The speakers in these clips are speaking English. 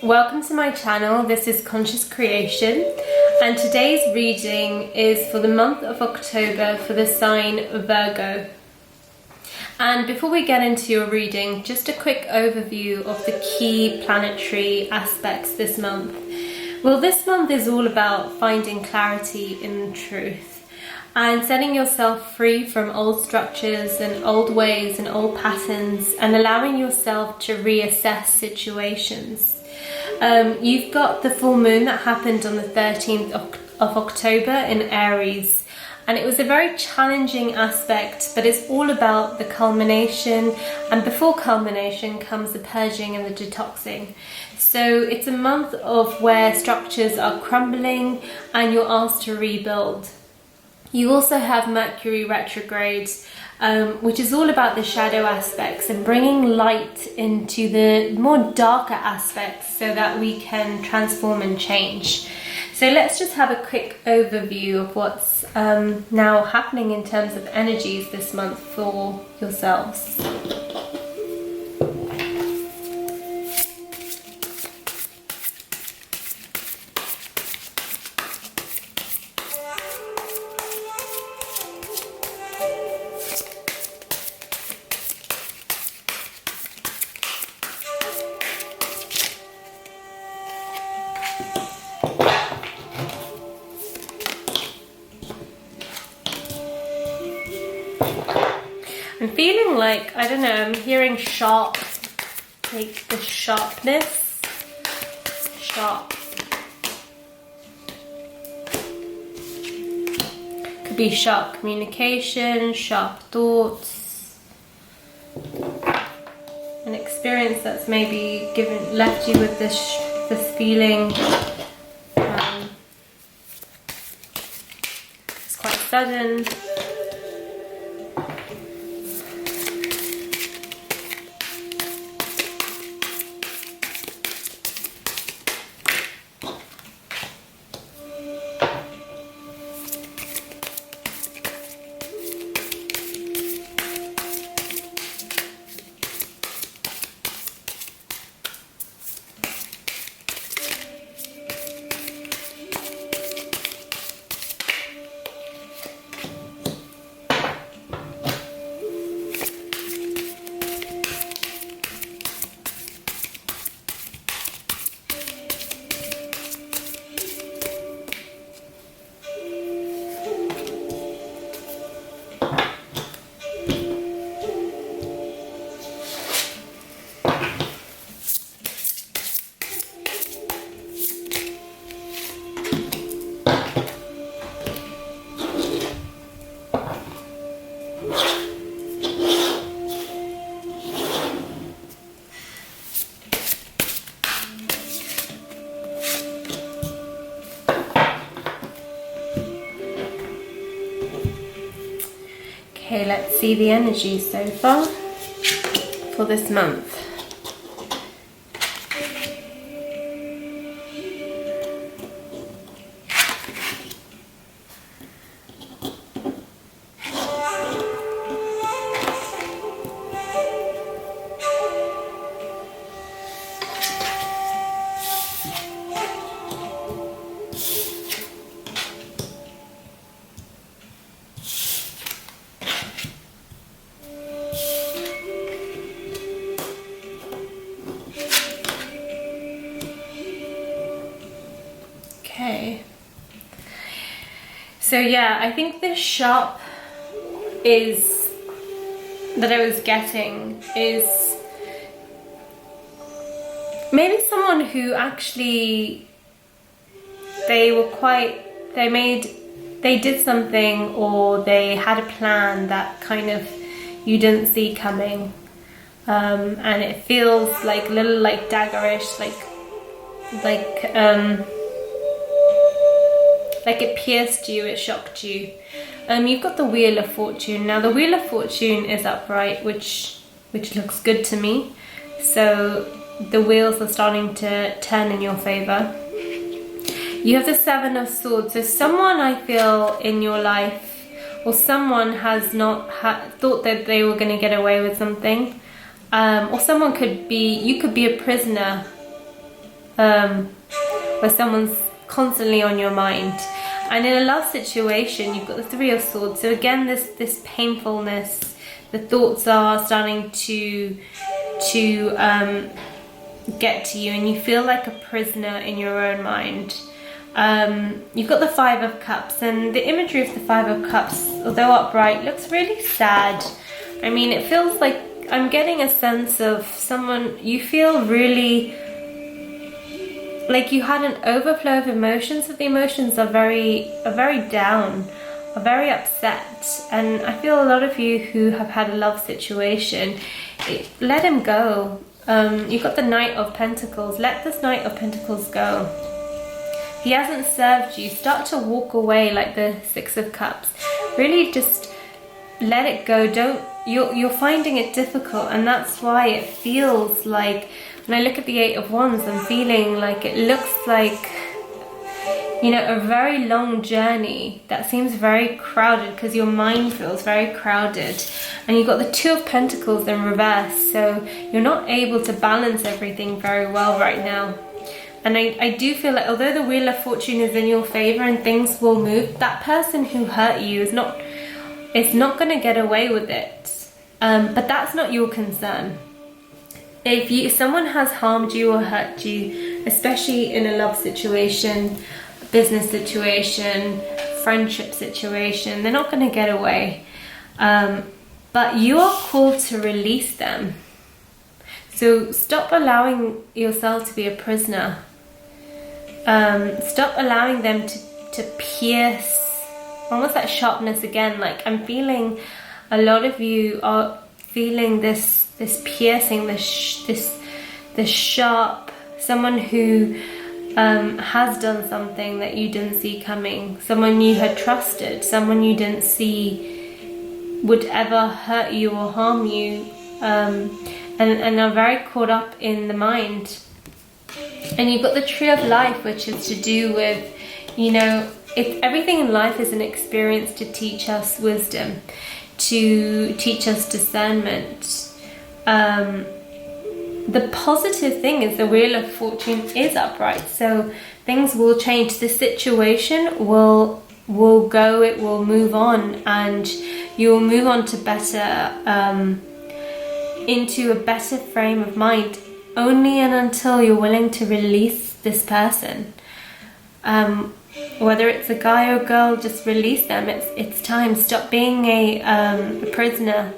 Welcome to my channel. This is Conscious Creation, and today's reading is for the month of October for the sign Virgo. And before we get into your reading, just a quick overview of the key planetary aspects this month. Well, this month is all about finding clarity in truth and setting yourself free from old structures and old ways and old patterns, and allowing yourself to reassess situations. You've got the full moon that happened on the 13th of October in Aries, and it was a very challenging aspect, but it's all about the culmination, and before culmination comes the purging and the detoxing. So it's a month of where structures are crumbling and you're asked to rebuild. You also have Mercury retrograde, which is all about the shadow aspects and bringing light into the more darker aspects so that we can transform and change. So let's just have a quick overview of what's now happening in terms of energies this month for yourselves. I'm feeling like, I don't know, I'm hearing sharp, like the sharpness, sharp. Could be sharp communication, sharp thoughts, an experience that's maybe left you with this feeling. It's quite sudden. Okay, let's see the energy so far for this month. Okay, so yeah, I think the sharp that I was getting is maybe someone who actually they did something, or they had a plan that kind of you didn't see coming, and it feels like a little like daggerish, like it pierced you, it shocked you. You've got the Wheel of Fortune. Now the Wheel of Fortune is upright, which looks good to me. So the wheels are starting to turn in your favor. You have the Seven of Swords. So someone, I feel, in your life, or someone has not thought that they were going to get away with something, or someone you could be a prisoner where someone's constantly on your mind. And in a love situation, you've got the Three of Swords. So again, this painfulness, the thoughts are starting to get to you, and you feel like a prisoner in your own mind. You've got the Five of Cups, and the imagery of the Five of Cups, although upright, looks really sad. I mean, it feels like I'm getting a sense of someone, you feel really like you had an overflow of emotions, but the emotions are very down, are very upset. And I feel a lot of you who have had a love situation, let him go. You've got the Knight of Pentacles. Let this Knight of Pentacles go. He hasn't served you. Start to walk away like the Six of Cups. Really just let it go. You're finding it difficult, and that's why it feels like, when I look at the Eight of Wands, I'm feeling like it looks like, you know, a very long journey that seems very crowded, because your mind feels very crowded. And you've got the Two of Pentacles in reverse, so you're not able to balance everything very well right now. And I do feel like, although the Wheel of Fortune is in your favor and things will move, that person who hurt you is not going to get away with it. But that's not your concern. If someone has harmed you or hurt you, especially in a love situation, business situation, friendship situation, they're not going to get away. But you are called to release them. So stop allowing yourself to be a prisoner. Stop allowing them to pierce, almost that sharpness again. Like, I'm feeling a lot of you are feeling this piercing, this sharp, someone who has done something that you didn't see coming, someone you had trusted, someone you didn't see would ever hurt you or harm you, and are very caught up in the mind. And you've got the Tree of Life, which is to do with, you know, everything in life is an experience to teach us wisdom, to teach us discernment. The positive thing is the Wheel of Fortune is upright, so things will change. The situation will go, it will move on, and you will move on to better, into a better frame of mind, only and until you're willing to release this person. Whether it's a guy or girl, just release them. It's time. Stop being a prisoner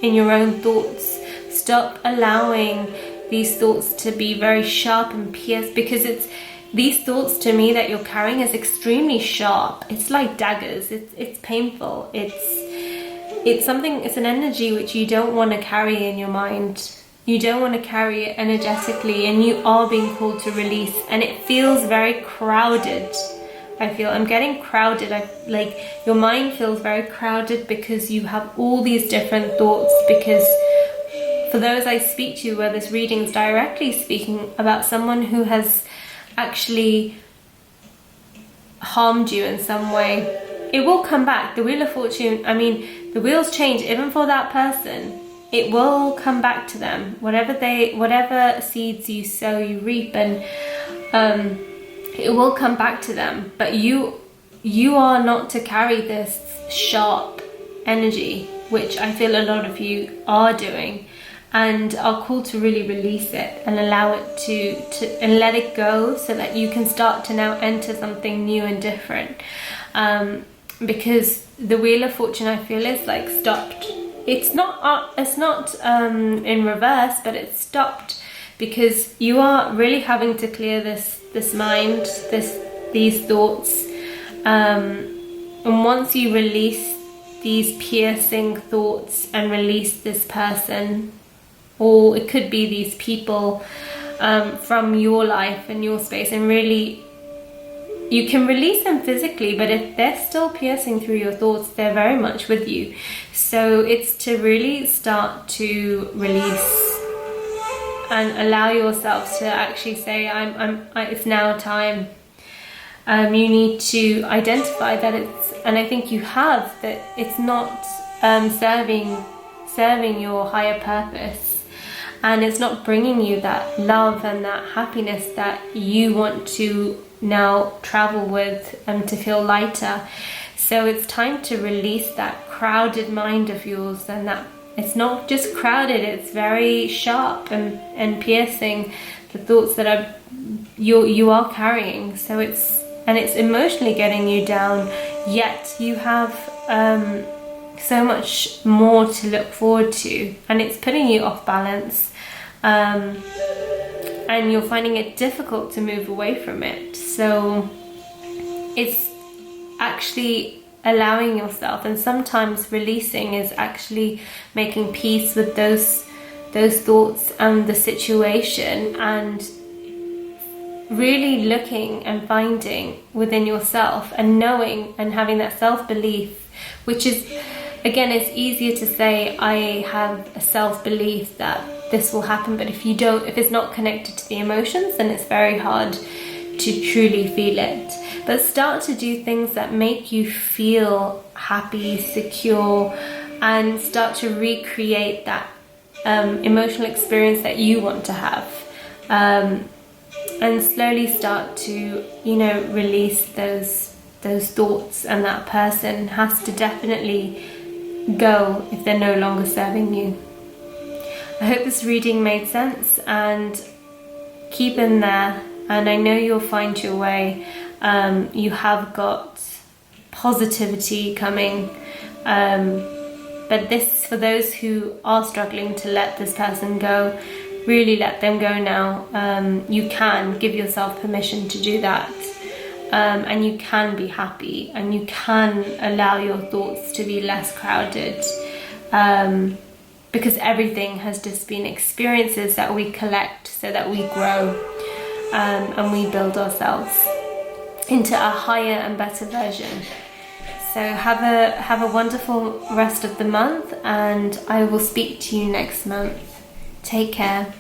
in your own thoughts. Stop allowing these thoughts to be very sharp and pierced, because these thoughts to me that you're carrying is extremely sharp. It's like daggers. It's painful. It's something. It's an energy which you don't want to carry in your mind. You don't want to carry it energetically, and you are being called to release. And it feels very crowded. I'm getting crowded. Like your mind feels very crowded because you have all these different thoughts. Because for those I speak to, where this reading is directly speaking about someone who has actually harmed you in some way, it will come back. The Wheel of Fortune, I mean, the wheels change even for that person. It will come back to them. Whatever seeds you sow, you reap, and it will come back to them. But you are not to carry this sharp energy, which I feel a lot of you are doing, and are called to really release it and allow it to and let it go, so that you can start to now enter something new and different. Because the Wheel of Fortune, I feel, is like stopped. It's not in reverse, but it's stopped, because you are really having to clear this mind, these thoughts, and once you release these piercing thoughts and release this person, or it could be these people from your life and your space, and really you can release them physically, but if they're still piercing through your thoughts, they're very much with you. So it's to really start to release and allow yourself to actually say, it's now time. You need to identify that and I think you have, that it's not serving your higher purpose. and it's not bringing you that love and that happiness that you want to now travel with and to feel lighter. So it's time to release that crowded mind of yours, and that it's not just crowded, it's very sharp and piercing, the thoughts that you are carrying. So it's emotionally getting you down, yet you have so much more to look forward to, and it's putting you off balance, and you're finding it difficult to move away from it. So it's actually allowing yourself, and sometimes releasing is actually making peace with those thoughts and the situation, and really looking and finding within yourself and knowing and having that self-belief, which is, again, it's easier to say I have a self-belief that this will happen, but if it's not connected to the emotions, then it's very hard to truly feel it. But start to do things that make you feel happy, secure, and start to recreate that emotional experience that you want to have, and slowly start to, release those thoughts, and that person has to definitely go if they're no longer serving you. I hope this reading made sense, and keep in there, and I know you'll find your way. You have got positivity coming, but this is for those who are struggling to let this person go. Really let them go now. You can give yourself permission to do that, and you can be happy, and you can allow your thoughts to be less crowded, because everything has just been experiences that we collect so that we grow, and we build ourselves into a higher and better version. So have a wonderful rest of the month, and I will speak to you next month. Take care.